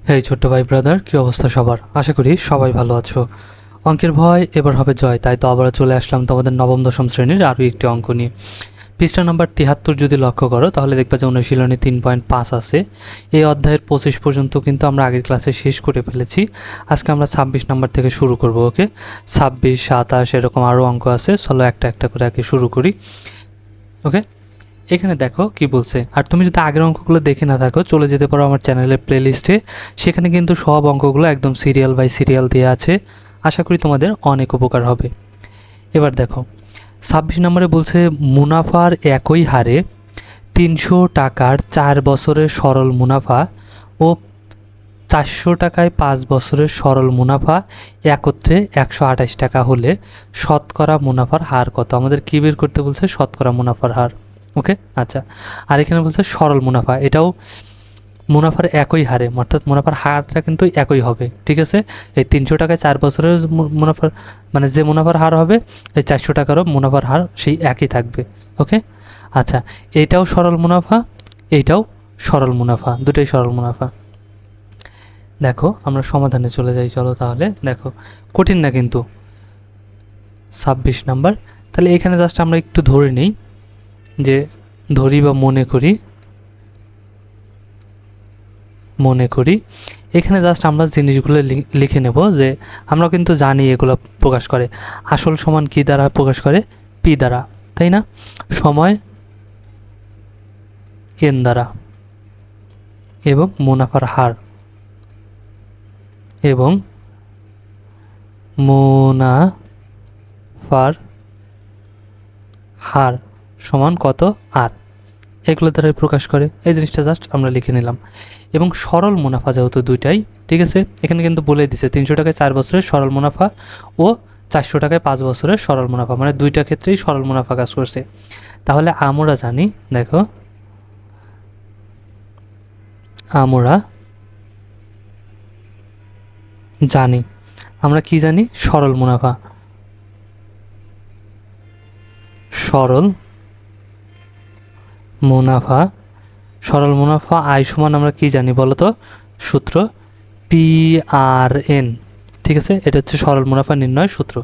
হেই ছোট্ট ভাই ব্রাদার, কি অবস্থা সবার? আশা করি সবাই ভালো আছো। অঙ্কের ভয় এবার হবে জয়, তাই তো আবার চলে আসলাম তোমাদের নবম দশম শ্রেণীর আরও একটি অঙ্ক নিয়ে। পৃষ্ঠা নাম্বার 73 যদি লক্ষ্য করো তাহলে দেখবে যে অনুশীলনী 3.5 আছে। এই অধ্যায়ের 25 পর্যন্ত কিন্তু আমরা আগের ক্লাসে শেষ করে ফেলেছি। আজকে আমরা 26 নাম্বার থেকে শুরু করব। ওকে, 26, 27 এরকম আরও অঙ্ক আছে। চলো একটা একটা করে আগে শুরু করি। ওকে, এখানে দেখো কি বলছে। আর তুমি যদি আগের অঙ্কগুলো দেখে না থাকো, চলে যেতে পারো আমার চ্যানেলের প্লেলিস্টে। সেখানে কিন্তু সব অঙ্কগুলো একদম সিরিয়াল বাই সিরিয়াল দেওয়া আছে। আশা করি তোমাদের অনেক উপকার হবে। এবার দেখো 26 নম্বরে বলছে মুনাফার একই হারে 300 টাকার 4 বছরের সরল মুনাফা ও 400 টাকায় 5 বছরের সরল মুনাফা একত্রে 128 টাকা হলে শতকরা মুনাফার হার কত? আমাদের কী বের করতে বলছে? শতকরা মুনাফার হার। ওকে, আচ্ছা। আর এখানে বলছে সরল মুনাফা, এটাও মুনাফার একই হারে, অর্থাৎ মুনাফার হারটা কিন্তু একই হবে। ঠিক আছে, এই 300 টাকায় 4 বছরের মুনাফার মানে যে মুনাফার হার হবে, এই 400 টাকারও মুনাফার হার সেই একই থাকবে। ওকে, আচ্ছা। এইটাও সরল মুনাফা, এইটাও সরল মুনাফা, দুটোই সরল মুনাফা। দেখো আমরা সমাধানে চলে যাই। চলো তাহলে, দেখো কঠিন না কিন্তু 26 নাম্বার। তাহলে এখানে জাস্ট আমরা একটু ধরে নিই, যে ধরি বা মনে করি এখানে জাস্ট আমরা জিনিসগুলো লিখে নেব। যে আমরা কিন্তু জানি এগুলো প্রকাশ করে আসল সমান কি দ্বারা প্রকাশ করে? পি দ্বারা, তাই না? সময় এন দ্বারা, এবং মুনাফার হার, এবং মুনাফার হার সমান কত? আর এগুলো দ্বারাই প্রকাশ করে। এই জিনিসটা জাস্ট আমরা লিখে নিলাম। এবং সরল মুনাফা যেহেতু দুইটাই, ঠিক আছে, এখানে কিন্তু বলে দিছে 300 টাকায় 4 বছরের সরল মুনাফা ও 400 টাকায় 5 বছরের সরল মুনাফা, মানে দুইটা ক্ষেত্রেই সরল মুনাফা কাজ করছে। তাহলে আমরা জানি, দেখো আমরা কি জানি? সরল মুনাফা, সরল মুনাফা আয় সমান আমরা কি জানি বলো তো? সূত্র PRN। ঠিক আছে, এটা হচ্ছে সরল মুনাফা নির্ণয় সূত্র।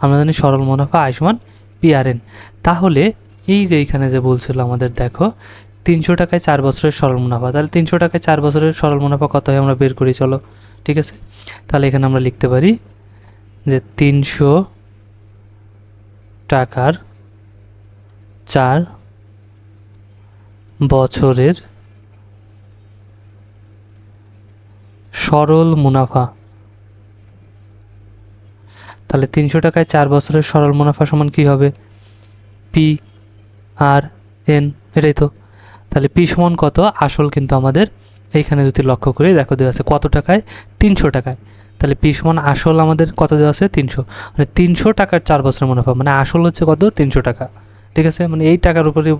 আমরা জানি সরল মুনাফা আয় সমান PRN। তাহলে এই যে এইখানে যে বলছিল আমাদের, দেখো 300 টাকায় 4 বছরের সরল মুনাফা, তাহলে 300 টাকায় 4 বছরের সরল মুনাফা কত হয় আমরা বের করি। চলো, ঠিক আছে। তাহলে এখানে আমরা লিখতে পারি যে 300 টাকার 4 বছরের সরল মুনাফা। তাহলে 300 টাকায় 4 বছরের সরল মুনাফা সমান কি হবে? PRN, এটাই তো। তাহলে পি সমান কত? আসল কিন্তু আমাদের এইখানে যদি লক্ষ্য করি, দেখো দেওয়া আছে কত টাকায়? 300 টাকায়। তাহলে পি সমান আসল আমাদের কত দেওয়া আছে? 300। মানে 300 টাকার 4 বছরের মুনাফা, মানে আসল হচ্ছে কত? 300 টাকা। ঠিক আছে, মানে এই টাকার উপরে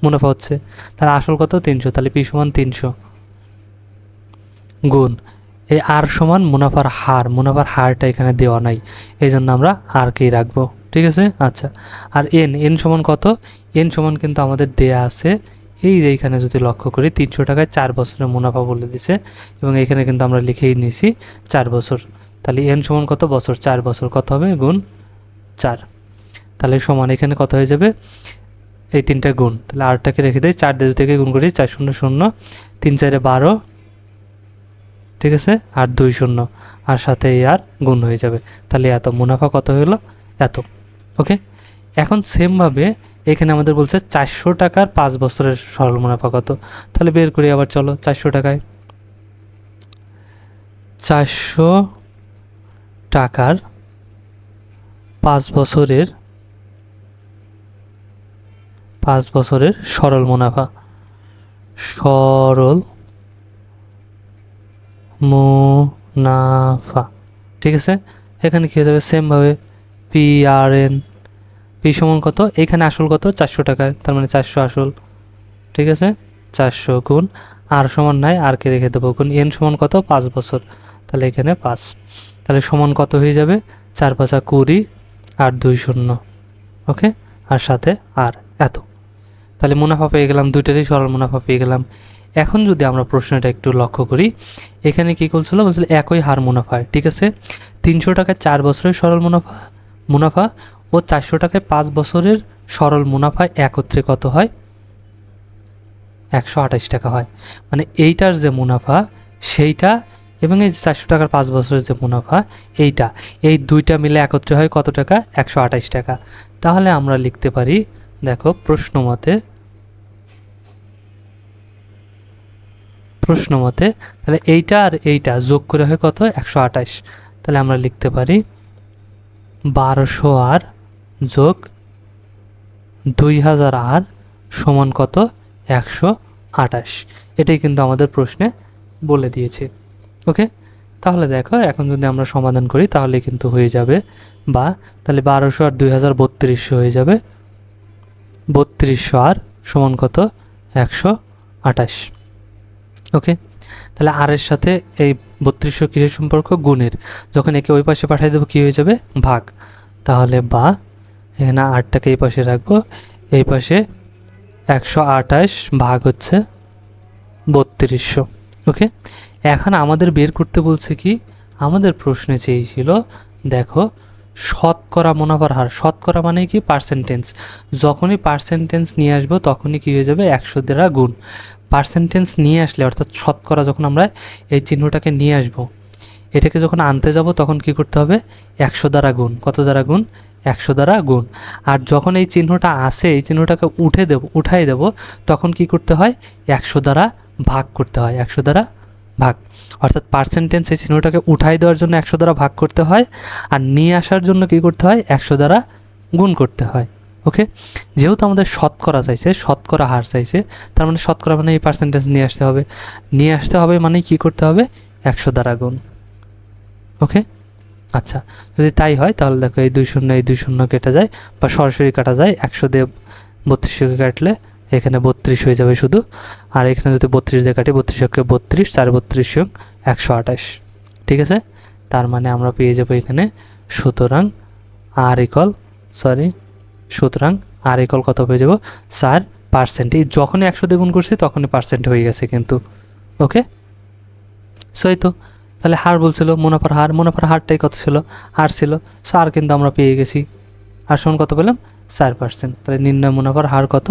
মুনাফা হচ্ছে, তাহলে আসল কত? 300। তাহলে পি সমান 300 গুণ এই আর সমান মুনাফার হার। মুনাফার হারটা এখানে দেওয়া নাই, এই জন্য আমরা আরকেই রাখবো। ঠিক আছে, আচ্ছা। আর এন সমান কত? এন সমান কিন্তু আমাদের দেয়া আছে, এই যে এইখানে যদি লক্ষ্য করি 300 টাকায় 4 বছরের মুনাফা বলে দিছে, এবং এখানে কিন্তু আমরা লিখেই নিছি 4 বছর। তাহলে এন সমান কত? বছর, 4 বছর। কত হবে? গুণ 4। তাহলে সমান এখানে কত হয়ে যাবে? এই তিনটা গুণ, তাহলে আরটাকে রেখে দেয়, 4 দিয়ে থেকে গুণ করি, 4 শূন্য 0, 3 4 12, ঠিক আছে, আর 2 শূন্য, আর সাথে এই আর গুণ হয়ে যাবে। তাহলে এত মুনাফা কত হলো? এত। ওকে, এখন সেমভাবে এখানে আমাদের বলছে 400 টাকার 5 বছরের সরল মুনাফা কত? তাহলে বের করি আবার। চলো, 400 টাকায় 400 টাকার 5 বছরের সরল মুনাফা, ঠিক আছে। এখানে কী হয়ে যাবে? সেমভাবে PRN, পি সমান কত? এইখানে আসল কত? 400 টাকায়, তার মানে 400 আসল। ঠিক আছে, 400 গুণ আর সমান নাই, আরকে রেখে দেবো, গুণ এন সমান কত? 5 বছর। তাহলে এখানে 5, তাহলে সমান কত হয়ে যাবে? 4 5 20, আর 2 শূন্য। ওকে, আর সাথে আর এত। তাহলে মুনাফা পেয়ে গেলাম, দুইটারই সরল মুনাফা পেয়ে গেলাম। এখন যদি আমরা প্রশ্নটা একটু লক্ষ্য করি, এখানে কী বলছিল, একই হার মুনাফায়, ঠিক আছে, 300 টাকায় 4 বছরের সরল মুনাফা ও 400 টাকায় 5 বছরের সরল মুনাফায় একত্রে কত হয়? 128 টাকা হয়। মানে এইটার যে মুনাফা সেইটা এবং এই 400 টাকার 5 বছরের যে মুনাফা এইটা, এই দুইটা মিলে একত্রে হয় কত টাকা? 128 টাকা। তাহলে আমরা লিখতে পারি, দেখো প্রশ্ন মতে তাহলে এইটা আর এইটা যোগ করে হয় কত? 128। তাহলে আমরা লিখতে পারি 1200 আর যোগ 2000 আর সমান কত? 128। এটাই কিন্তু আমাদের প্রশ্নে বলে দিয়েছে। ওকে, তাহলে দেখো এখন যদি আমরা সমাধান করি তাহলে কিন্তু হয়ে যাবে, বা তাহলে 1200 আর 2000 3200 হয়ে যাবে। 3200 আর সমান কত? 128। ওকে, তাহলে আর এর সাথে এই 3200 কিসের সম্পর্ক? গুণের। যখন একে ওই পাশে পাঠিয়ে দেবো কী হয়ে যাবে? ভাগ। তাহলে বা এখানে 8টাকে এই পাশে রাখবো, এই পাশে 128 ভাগ হচ্ছে 3200। ওকে, এখন আমাদের বের করতে বলছে কি, আমাদের প্রশ্নে চেয়েছিল দেখো শতকরা মুনাফার হার। শতকরা মানে কি? পার্সেন্টেজ। যখনই পার্সেন্টেজ নিয়ে আসবো তখনই কী হয়ে যাবে? 100 দ্বারা গুণ। পার্সেন্টেজ নিয়ে আসলে অর্থাৎ শতকরা যখন আমরা এই চিহ্নটাকে নিয়ে আসবো, এটাকে যখন আনতে যাব তখন কি করতে হবে? 100 দ্বারা গুণ। কত দ্বারা গুণ? 100 দ্বারা গুণ। আর যখন এই চিহ্নটা আসে, এই চিহ্নটাকে উঠাই দেব তখন কি করতে হয়? 100 দ্বারা ভাগ করতে হয়। 100 দ্বারা ভাগ, অর্থাৎ পার্সেন্টেজ এই চিহ্নটাকে উঠাই দেওয়ার জন্য 100 দ্বারা ভাগ করতে হয়, আর নিয়ে আসার জন্য কি করতে হয়? 100 দ্বারা গুণ করতে হয়। ওকে, যেহেতু আমাদের শতকরা চাইছে, শতকরা হার চাইছে, তার মানে শতকরা মানে এই পার্সেন্টেজ নিয়ে আসতে হবে মানে কি করতে হবে? 100 দ্বারা গুণ। ওকে, আচ্ছা, যদি তাই হয় তাহলে দেখো এই 2 শূন্য এই 2 শূন্য কেটে যায় বা সরাসরি কাটা যায়। 100 দিয়ে 3200কে কাটলে এখানে 32 হয়ে যাবে শুধু, আর এখানে যদি 32 দিয়ে কাটি 3200কে 32, 4 32 128। ঠিক আছে, তার মানে আমরা পেয়ে যাবো এখানে সুতরাং আর ইকল কত পেয়ে যাবো? 4%। এই যখনই 100 দিয়ে গুণ করছি তখনই পার্সেন্ট হয়ে গেছে কিন্তু। ওকে, সো এই তো তাহলে হার বলছিল, মুনাফার হারটাই কত ছিল? আর ছিল। সো আর কিন্তু আমরা পেয়ে গেছি। আর সমান কত পেলাম? 4%। তাহলে নির্ণয় মুনাফার হার কত?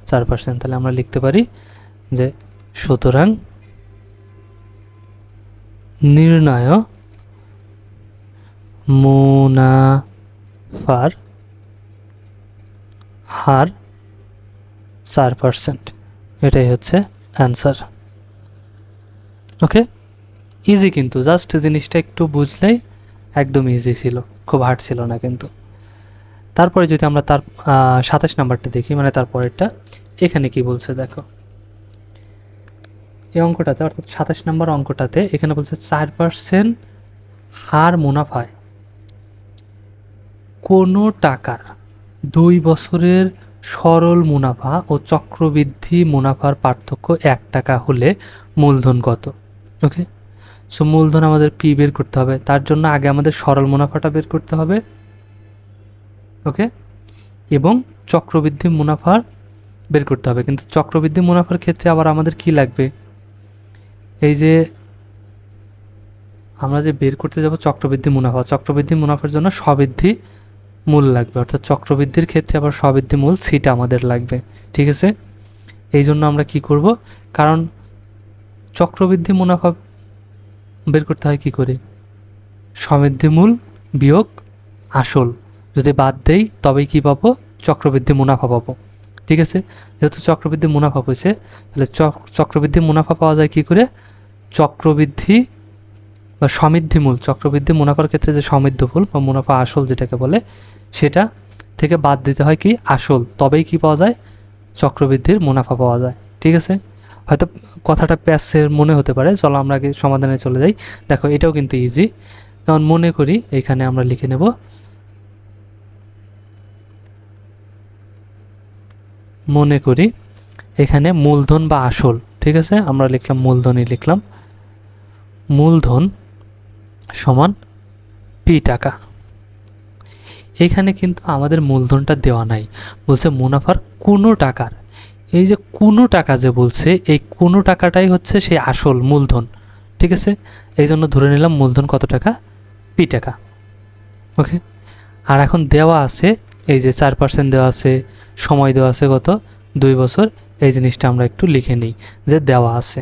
4%। তাহলে আমরা লিখতে পারি যে সুতরাং নির্ণয় মুনাফার হার 4%। এটাই হচ্ছে অ্যান্সার। ওকে, ইজি কিন্তু, জাস্ট জিনিসটা একটু বুঝলেই একদম ইজি ছিল, খুব হার্ড ছিল না কিন্তু। তারপরে যদি আমরা তার 27 নাম্বারটা দেখি, মানে তারপরেরটা, এখানে কি বলছে দেখো। এই অঙ্কটাতে অর্থাৎ 27 নম্বর অঙ্কটাতে এখানে বলছে 4% হার মুনাফায় কোনো টাকার 2 বছরের সরল মুনাফা ও চক্রবৃদ্ধি মুনাফার পার্থক্য 1 টাকা হলে মূলধন কত? ওকে, সো মূলধন আমাদের পি বের করতে হবে, তার জন্য আগে আমাদের সরল মুনাফাটা বের করতে হবে। ওকে, এবং চক্রবৃদ্ধি মুনাফার বের করতে হবে। কিন্তু চক্রবৃদ্ধি মুনাফার ক্ষেত্রে আবার আমাদের কি লাগবে? এই যে আমরা যে বের করতে যাব চক্রবৃদ্ধি মুনাফার জন্য সবৃদ্ধি মূল লাগবে, অর্থাৎ চক্রবৃদ্ধির ক্ষেত্রে আবার সবৃদ্ধি মূল সিটা আমাদের লাগবে। ঠিক আছে, এই জন্য আমরা কি করব, কারণ চক্রবৃদ্ধি মুনাফা বের করতে হয় কি করে? সবৃদ্ধি মূল বিয়োগ আসল যদি বাদ দেই তবেই কি পাবো? চক্রবৃদ্ধি মুনাফা পাবো। ঠিক আছে, যেহেতু চক্রবৃদ্ধি মুনাফা পেয়েছে, তাহলে চক্রবৃদ্ধি মুনাফা পাওয়া যায় কি করে? চক্রবৃদ্ধি বা সমৃদ্ধি মূল, চক্রবৃদ্ধি মুনাফার ক্ষেত্রে যে সমৃদ্ধ মূল বা মুনাফা আসল যেটাকে বলে, সেটা থেকে বাদ দিতে হয় কি? আসল, তবেই কি পাওয়া যায়? চক্রবৃদ্ধির মুনাফা পাওয়া যায়। ঠিক আছে, হয়তো কথাটা প্যাসের মনে হতে পারে, চলো আমরা আগে সমাধানে চলে যাই। দেখো এটাও কিন্তু ইজি। যেমন মনে করি এখানে আমরা লিখে নেব এখানে মূলধন বা আসল। ঠিক আছে, আমরা লিখলাম মূলধনই লিখলাম, মূলধন সমান পি টাকা। এখানে কিন্তু আমাদের মূলধনটা দেওয়া নাই, বলছে মুনাফার কোনো টাকার এই যে কোনো টাকা যে বলছে, এই কোনো টাকাটাই হচ্ছে সেই আসল মূলধন, ঠিক আছে। এই জন্য ধরে নিলাম মূলধন কত টাকা, পি টাকা, ওকে। আর এখন দেওয়া আছে এই যে 4% দেওয়া আছে, সময় দেওয়া আছে কত, 2 বছর। এই জিনিসটা আমরা একটু লিখে নিই যে দেওয়া আছে,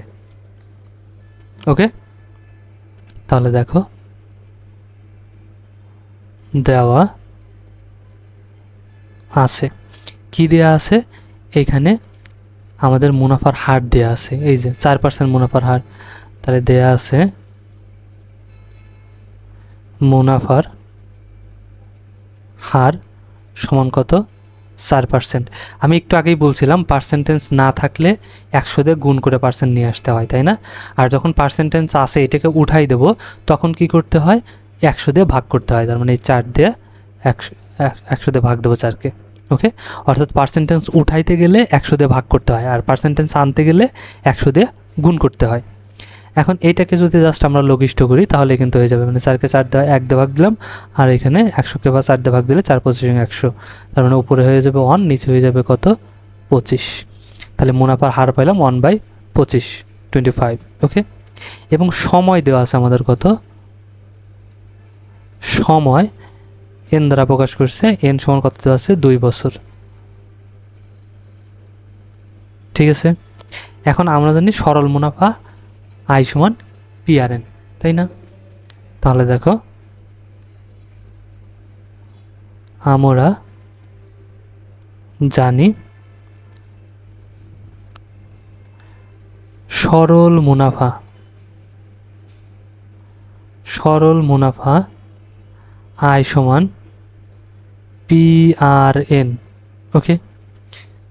ওকে। তাহলে দেখো দেওয়া আছে, কি দেওয়া আছে, এখানে আমাদের মুনাফার হার দেওয়া আছে, এই যে 4% মুনাফার হার। তাহলে দেওয়া আছে মুনাফার হার সমান কত, 4%। আমি একটু আগেই বলছিলাম পার্সেন্টেজ না থাকলে 100 দিয়ে গুণ করে পার্সেন্ট নিয়ে আসতে হয়, তাই না। আর যখন পার্সেন্টেজ আসে এটাকে উঠাই দেব, তখন কি করতে হয়, 100 দিয়ে ভাগ করতে হয়। তার মানে এই 4 দিয়ে 100 দিয়ে ভাগ দেবো 4কে, ওকে। অর্থাৎ পার্সেন্টেজ উঠাইতে গেলে 100 দিয়ে ভাগ করতে হয়, আর পার্সেন্টেজ আনতে গেলে 100 দিয়ে গুণ করতে হয়। এখন এইটাকে যদি জাস্ট আমরা লঘিষ্ঠ করি তাহলে কিন্তু হয়ে যাবে, মানে 4কে 4 দিয়ে 1 দিয়ে ভাগ দিলাম, আর এখানে 100কে 4 দিয়ে ভাগ দিলে 4 25 100। তার মানে উপরে হয়ে যাবে 1, নিচে হয়ে যাবে কত, 25। তাহলে মুনাফার হার পাইলাম 1/25, 25, ওকে। এবং সময় দেওয়া আছে আমাদের কত, সময় এন দ্বারা প্রকাশ করছে, এন সমান কত দেওয়া আছে, 2 বছর, ঠিক আছে। এখন আমরা জানি সরল মুনাফা আই সমান পিআরএন, তাই না। তাহলে দেখো আমরা জানি সরল মুনাফা আই সমান পিআরএন, ওকে।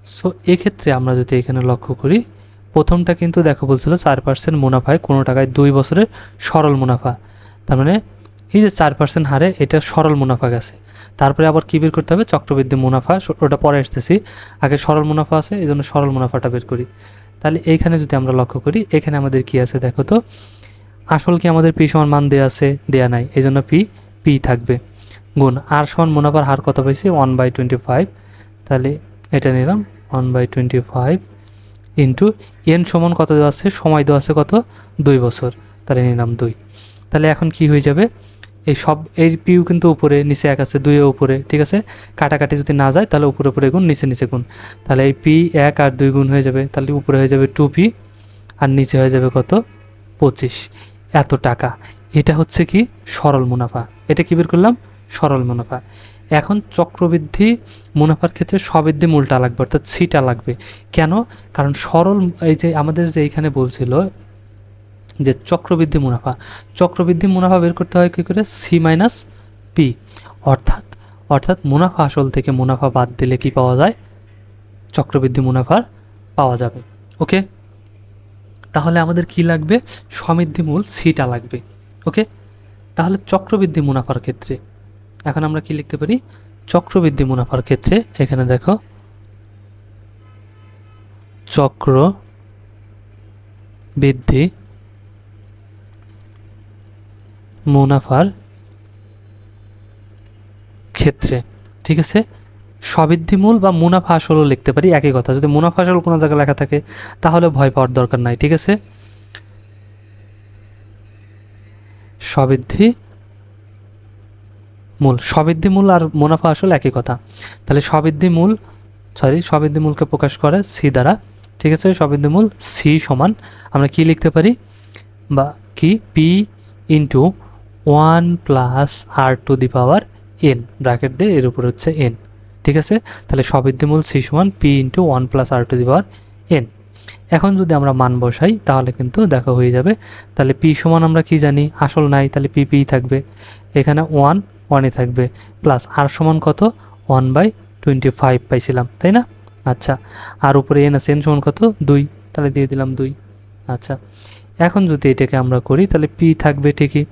সো এক্ষেত্রে আমরা যদি এখানে লক্ষ্য করি, প্রথমটা কিন্তু দেখো বলছিল 4% মুনাফায় কোনো টাকায় 2 বছরের সরল মুনাফা। তার মানে এই যে 4% হারে এটা সরল মুনাফা গেছে। তারপরে আবার কী বের করতে হবে, চক্রবৃদ্ধি মুনাফা, ওটা পরে আসতেছি, আগে সরল মুনাফা আছে, এই জন্য সরল মুনাফাটা বের করি। তাহলে এইখানে যদি আমরা লক্ষ্য করি, এখানে আমাদের কি আছে দেখো তো, আসল কি আমাদের পি সমান মান দেওয়া আছে, দেওয়া নাই, এই জন্য পি থাকবে, গুণ আর সমান মুনাফার হার কত পাইছি, 1/25। তাহলে এটা নিলাম 1/25 ইন্টু এন সমান কত দেওয়া আছে, সময় দেওয়া আছে কত, 2 বছর, তাহলে নিলাম 2। তাহলে এখন কি হয়ে যাবে, এই সব এই পিউ কিন্তু উপরে, নিচে 1 আছে, 2 উপরে, ঠিক আছে। কাটাকাটি যদি না যায় তাহলে উপরে উপরে গুণ, নিচে নিচে গুণ। তাহলে এই পি 1 আর 2 গুণ হয়ে যাবে, তাহলে উপরে হয়ে যাবে 2p, আর নিচে হয়ে যাবে কত, 25। এত টাকা, এটা হচ্ছে কি সরল মুনাফা। এটা কি বের করলাম, সরল মুনাফা। এখন চক্রবৃদ্ধি মুনাফার ক্ষেত্রে স্ববৃদ্ধি মূলটা লাগবে, অর্থাৎ সিটা লাগবে। কেন, কারণ সরল, এই যে আমাদের যে এইখানে বলছিল যে চক্রবৃদ্ধি মুনাফা বের করতে হয় কী করে, সি মাইনাস পি। অর্থাৎ মুনাফা আসল থেকে মুনাফা বাদ দিলে কি পাওয়া যায়, চক্রবৃদ্ধি মুনাফার পাওয়া যাবে, ওকে। তাহলে আমাদের কি লাগবে, সমৃদ্ধি মূল সিটা লাগবে, ওকে। তাহলে চক্রবৃদ্ধি মুনাফার ক্ষেত্রে এখন আমরা কি লিখতে পারি, চক্রবৃদ্ধি মুনাফার ক্ষেত্রে এখানে দেখো চক্রবৃদ্ধি মুনাফার ক্ষেত্রে, ঠিক আছে। স্ববৃদ্ধিমূল বা মুনাফা আসলও লিখতে পারি, একই কথা। যদি মুনাফা আসল কোনো জায়গায় লেখা থাকে তাহলে ভয় পাওয়ার দরকার নাই, ঠিক আছে। স্ববৃদ্ধিমূল আর মুনাফা আসল একই কথা। তাহলে স্ববৃদ্ধিমূলকে প্রকাশ করে সি দ্বারা, ঠিক আছে। স্ববৃদ্ধিমূল সি সমান আমরা কি লিখতে পারি, বা কি, P into 1 plus r⁴n, bracket দিয়ে এর উপর হচ্ছে n, ঠিক আছে। তাহলে স্ববৃদ্ধিমূল সি সমান পি ইন্টু 1 প্লাস r⁴n। এখন যদি আমরা মান বসাই তাহলে কিন্তু দেখা হয়ে যাবে। তাহলে পি সমান আমরা কি জানি, আসল নাই, তাহলে পি থাকবে, এখানে 1 থাকবে, প্লাস আর সমান কত, 1/25 পাইছিলাম, তাই না। আচ্ছা, আর উপরে এন আছে, এন সমান কত, 2, তাহলে দিয়ে দিলাম 2। আচ্ছা, এখন যদি এটাকে আমরা করি তাহলে পি থাকবে ঠিকই।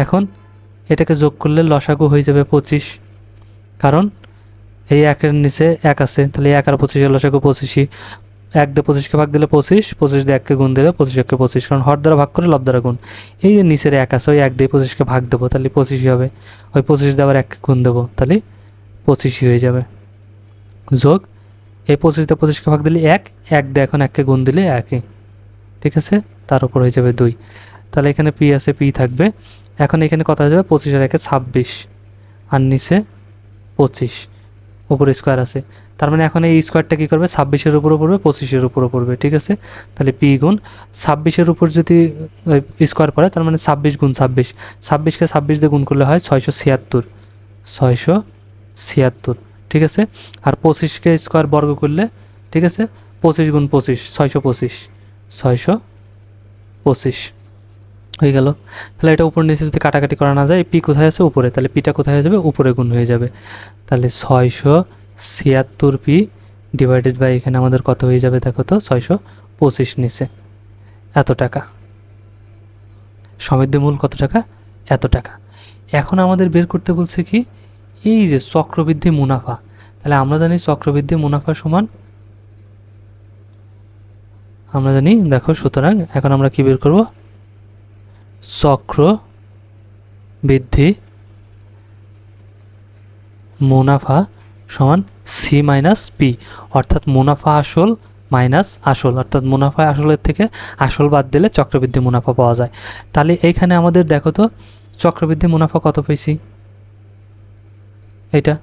এখন এটাকে যোগ করলে লসাগু হয়ে যাবে 25, কারণ এই 1-এর নিচে 1 আছে, তাহলে 1 আর 25-এর লসাগু 25ই। 1 দিয়ে 25কে ভাগ দিলে 25, 25 দিয়ে 1কে গুণ দিলে 25 25, কারণ হর দ্বারা ভাগ করে লব দ্বারা গুণ। এই যে নিচের 1 আছে, ওই 1 দিয়ে 25কে ভাগ দেবো, তাহলে 25ই হবে। ওই 25 দিয়ে আবার 1কে গুণ দেবো, তাহলে 25ই হয়ে যাবে। যোগ এই 25 দিয়ে 25কে ভাগ দিলে 1, 1 দিয়ে এখন 1কে গুণ দিলে 1ই, ঠিক আছে, তার উপর হয়ে যাবে 2। তাহলে এখানে পি আছে, পি থাকবে। এখন এখানে কত হয়ে যাবে, 25 আর 1 26, আর নিচে 25, উপরে স্কোয়ার আছে। তার মানে এখন এই স্কোয়ারটা কী করবে, 26-এর উপরও পড়বে, 25-এর উপরও পড়বে, ঠিক আছে। তাহলে পি গুণ 26-এর উপর যদি স্কোয়ার পড়ে, তার মানে 26 গুণ 26, 26কে 26 দিয়ে গুণ করলে হয় 676, 676, ঠিক আছে। আর 25কে স্কোয়ার বর্গ করলে, ঠিক আছে, 25 গুণ 25, 625, 625 হয়ে গেল। তাহলে এটা উপর নিচে যদি কাটাকাটি করা না যায়, পি কোথায় আছে, উপরে, তাহলে পিটা কোথায় হয়ে যাবে, উপরে গুণ হয়ে যাবে। তাহলে 676 পি ডিভাইডেড বাই এখানে আমাদের কত হয়ে যাবে দেখো তো, 625 নিচে এত টাকা। সমৃদ্ধি মূল কত টাকা, এত টাকা। এখন আমাদের বের করতে বলছে কি, এই যে চক্রবৃদ্ধি মুনাফা। তাহলে আমরা জানি চক্রবৃদ্ধি মুনাফা সমান, আমরা জানি, দেখো, সুতরাং এখন আমরা কি বের করব, চক্রবৃদ্ধি মুনাফা সমান সি মাইনাস পি, অর্থাৎ মুনাফা আসল মাইনাস আসল, অর্থাৎ মুনাফা আসলের থেকে আসল বাদ দিলে চক্রবৃদ্ধি মুনাফা পাওয়া যায়। তাহলে এইখানে আমাদের দেখো তো চক্রবৃদ্ধি মুনাফা কত পেয়েছি, এইটা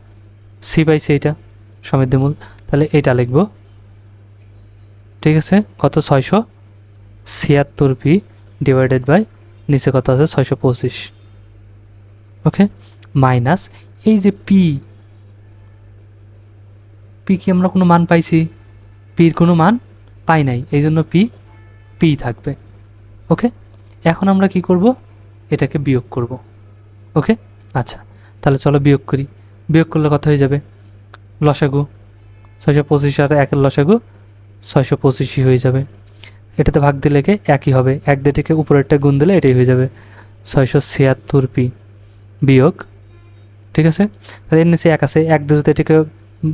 সি পাইছি, এইটা সমৃদ্ধি মূল, তাহলে এইটা লিখব, ঠিক আছে। কত, 676 পি ডিভাইডেড বাই নিচে কত আছে 625, ওকে, মাইনাস এই যে পি, পি কি আমরা কোনো মান পাইছি, পির কোনো মান পাই নাই, এই জন্য পি পি থাকবে, ওকে। এখন আমরা কি করব, এটাকে বিয়োগ করব, ওকে। আচ্ছা, তাহলে চলো বিয়োগ করি। বিয়োগ করলে কত হয়ে যাবে, লসাগু 625 আর 1-এর লসাগু 625 হয়ে যাবে। এটাতে ভাগ দিলে কে একই হবে, 1 দিয়ে থেকে উপরেরটা গুণ দিলে এটাই হয়ে যাবে 676 পি বিয়োগ, ঠিক আছে। তাহলে এর নিচে 1 আছে, 1 দিয়ে যদি এটাকে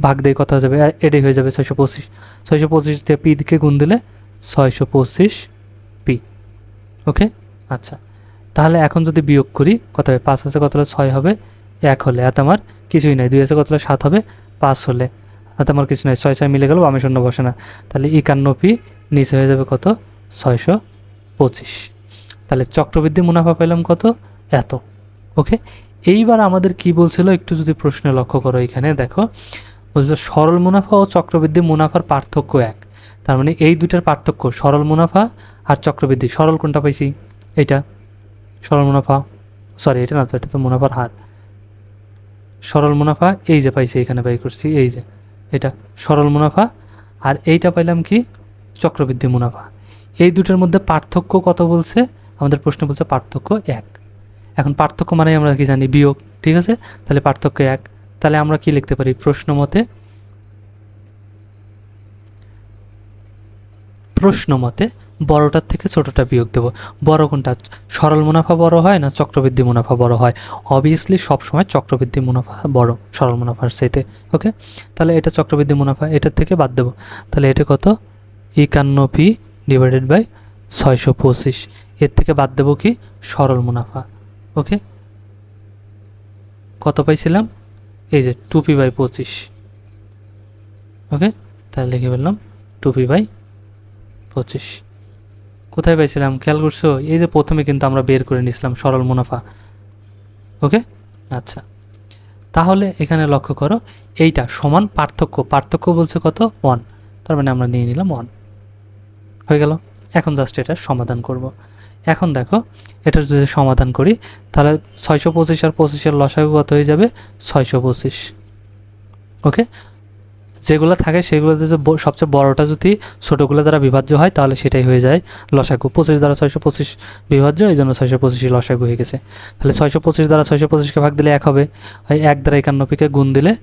ভাগ দিয়ে কত হয়ে যাবে, এটাই হয়ে যাবে 625, 625 দিয়ে পি দিকে গুণ দিলে 625 পি, ওকে। আচ্ছা, তাহলে এখন যদি বিয়োগ করি কত হবে, 5 আছে কত হলে 6 হবে, 1 হলে, এত আমার কিছুই নাই, 2 আছে কত হলে 7 হবে, 5 হলে, এত আমার কিছু নাই, 6 6 মিলে গেল, বামে শূন্য বসে না, তাহলে 51 পি নিচে হয়ে যাবে কত, 625। তাহলে চক্রবৃদ্ধি মুনাফা পেলাম কত, এত, ওকে। এইবার আমাদের কি বলছিল একটু যদি প্রশ্নে লক্ষ্য করো, এখানে দেখো বলছিল সরল মুনাফা ও চক্রবৃদ্ধি মুনাফার পার্থক্য এক। তার মানে এই দুইটার পার্থক্য সরল মুনাফা আর চক্রবৃদ্ধি। সরল কোনটা পাইছি, এইটা সরল মুনাফা, সরি এটা না তো, এটা তো মুনাফার হার। সরল মুনাফা এই যে পাইছি, এখানে বাই করছি, এই যে এটা সরল মুনাফা, আর এইটা পাইলাম কি, চক্রবৃদ্ধি মুনাফা। এই দুটোর মধ্যে পার্থক্য কত বলছে, আমাদের প্রশ্ন বলছে পার্থক্য 1। এখন পার্থক্য মানে আমরা কি জানি, বিয়োগ, ঠিক আছে। তাহলে পার্থক্য 1, তাহলে আমরা কি লিখতে পারি, প্রশ্ন মতে বড়টার থেকে ছোটটা বিয়োগ দেব। বড় কোনটা, সরল মুনাফা বড় হয় না চক্রবৃদ্ধি মুনাফা বড় হয়, অবভিয়াসলি সবসময় চক্রবৃদ্ধি মুনাফা বড় সরল মুনাফার চাইতে, ওকে। তাহলে এটা চক্রবৃদ্ধি মুনাফা, এটার থেকে বাদ দেব, তাহলে এটা কত, 51 পি ডিভাইডেড বাই 625, এর থেকে বাদ দেব কি, সরল মুনাফা, ওকে। কত পাইছিলাম, এই যে 2p বাই 25, ওকে। তাহলে লিখে ফেললাম 2p বাই 25। কোথায় পাইছিলাম খেয়াল করছো, এই যে প্রথমে কিন্তু আমরা বের করে নিয়েছিলাম সরল মুনাফা, ওকে। আচ্ছা, তাহলে এখানে লক্ষ্য করো এইটা সমান পার্থক্য, পার্থক্য বলছে কত, 1, তার মানে আমরা নিয়ে নিলাম 1, হয়ে গেল। এখন জাস্ট এটা সমাধান করব। এখন দেখো এটার যদি সমাধান করি, তাহলে 625 আর 25-এর লসাগু কত হয়ে যাবে, 625, ওকে। যেগুলো থাকে সেগুলোতে যে সবচেয়ে বড়টা যদি ছোটোগুলো দ্বারা বিভাজ্য হয়, তাহলে সেটাই হয়ে যায় লসাগু। 25 দ্বারা 625 বিভাজ্য, এই জন্য 625 লসাগু হয়ে গেছে। তাহলে 625 দ্বারা 625কে ভাগ দিলে 1 হবে, 1 দ্বারা 51 গুণ দিলে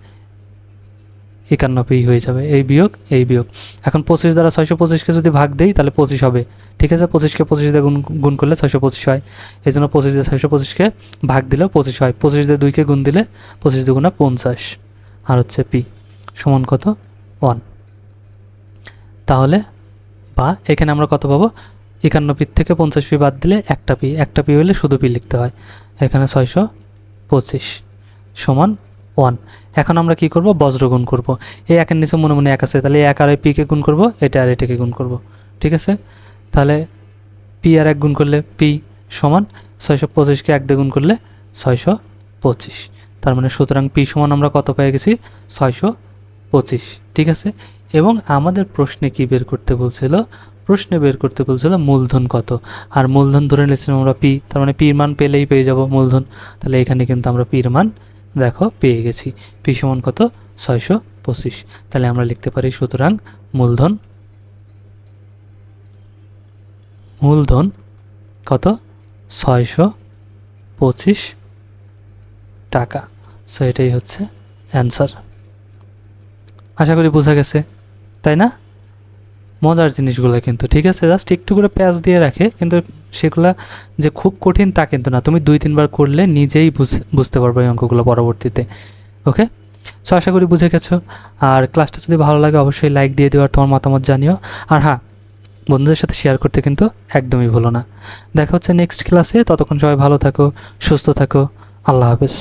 51 হয়ে যাবে, এই বিয়োগ এই বিয়োগ। এখন 25 দ্বারা 625কে যদি ভাগ দেই তাহলে 25 হবে, ঠিক আছে। 25কে 25 দিয়ে গুণ করলে 625 হয়, এই জন্য 25 দিয়ে 625কে ভাগ দিলেও 25 হয়। 25 দিয়ে 2কে গুণ দিলে 25 দুগুণা 50, আর হচ্ছে পি সমান কত, 1। তাহলে বা এখানে আমরা কত পাবো, 51 পি থেকে 50 পি বাদ দিলে একটা পি, একটা পি হলে শুধু পি লিখতে হয়, এখানে 625 সমান 1। এখন আমরা কি করব, বজ্র গুণ করব। এই একের নিচে মনে মনে এক আছে, তাহলে এক আর পিকে গুণ করব, এটা আর এটাকে গুণ করব। ঠিক আছে, তাহলে পি আর 1 গুণ করলে পি সমান 625কে 1 দিয়ে গুণ করলে 625। তার মানে সুতরাং পি সমান আমরা কত পেয়ে গেছি, 625। ঠিক আছে, এবং আমাদের প্রশ্নে কি বের করতে বলছিল, প্রশ্নে বের করতে বলছিল মূলধন কত, আর মূলধন ধরে নিয়েছিলাম আমরা পি, তার মানে পির মান পেলেই পেয়ে যাব মূলধন। তাহলে এখানে কিন্তু আমরা পির মান দেখো পেয়ে গেছি, পি সমান কত, 625। তাহলে আমরা লিখতে পারি সুতরাং মূলধন কত, 625 টাকা। সো এটাই হচ্ছে অ্যান্সার। আশা করি বোঝা গেছে, তাই না? মজার জিনিসগুলো কিন্তু, ঠিক আছে, জাস্ট একটু করে প্যাচ দিয়ে রাখে, কিন্তু সেগুলা যে খুব কঠিন তা কিন্তু না, তুমি 2-3 বার করলে নিজেই বুঝতে পারবে এই অঙ্কগুলো পরবর্তীতে। ওকে, সো আশা করি বুঝে গেছো। আর ক্লাসটা যদি ভালো লাগে অবশ্যই লাইক দিয়ে দিও আর তোমার মতামত জানিও। আর হ্যাঁ, বন্ধুদের সাথে শেয়ার করতে কিন্তু একদমই ভুলো না। দেখা হচ্ছে নেক্সট ক্লাসে, ততক্ষণ সবাই ভালো থাকো, সুস্থ থাকো, আল্লাহ হাফেজ।